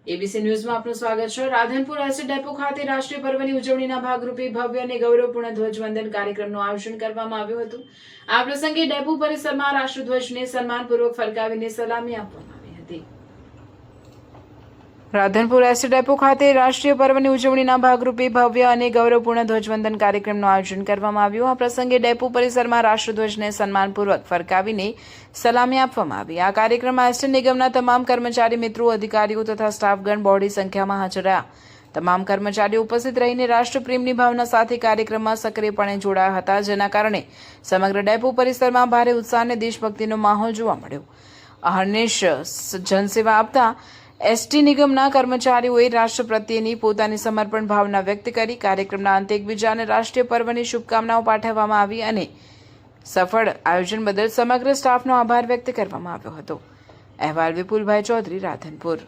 ABC ન્યૂઝમાં આપનું સ્વાગત છે। રાધનપુર એસટી ડેપો ખાતે રાષ્ટ્રીય પર્વની ઉજવણીના ભાગરૂપે ભવ્ય અને ગૌરવપૂર્ણ ધ્વજવંદન કાર્યક્રમનું આયોજન કરવામાં આવ્યું હતું। આ પ્રસંગે ડેપો પરિસરમાં રાષ્ટ્રધ્વજને સન્માનપૂર્વક ફરકાવીને સલામી આપવામાં આવી હતી। રાધનપુર એસટી ડેપો ખાતે રાષ્ટ્રીય પર્વની ઉજવણીના ભાગરૂપે ભવ્ય અને ગૌરવપૂર્ણ ધ્વજવંદન કાર્યક્રમનું આયોજન કરવામાં આવ્યું। આ પ્રસંગે ડેપો પરિસરમાં રાષ્ટ્રધ્વજને સન્માનપૂર્વક ફરકાવીને સલામી આપવામાં આવી। આ કાર્યક્રમમાં એસટી નિગમના તમામ કર્મચારી મિત્રો, અધિકારીઓ તથા સ્ટાફગણ બહોળી સંખ્યામાં હાજર રહ્યા। તમામ કર્મચારીઓ ઉપસ્થિત રહીને રાષ્ટ્રપ્રેમની ભાવના સાથે કાર્યક્રમમાં સક્રિયપણે જોડાયા હતા, જેના કારણે સમગ્ર ડેપો પરિસરમાં ભારે ઉત્સાહ અને દેશભક્તિનો માહોલ જોવા મળ્યો। અહર્નિશ જનસેવા આપતા એસટી નિગમના કર્મચારીઓએ રાષ્ટ્ર પ્રત્યેની પોતાની સમર્પણ ભાવના વ્યક્ત કરી કાર્યક્રમના અંતે એકબીજાને રાષ્ટ્રીય પર્વની શુભકામનાઓ પાઠવવામાં આવી અને સફળ આયોજન બદલ સમગ્ર સ્ટાફનો આભાર વ્યક્ત કરવામાં આવ્યો હતો। અહેવાલ વિપુલભાઈ ચૌધરી, રાધનપુર।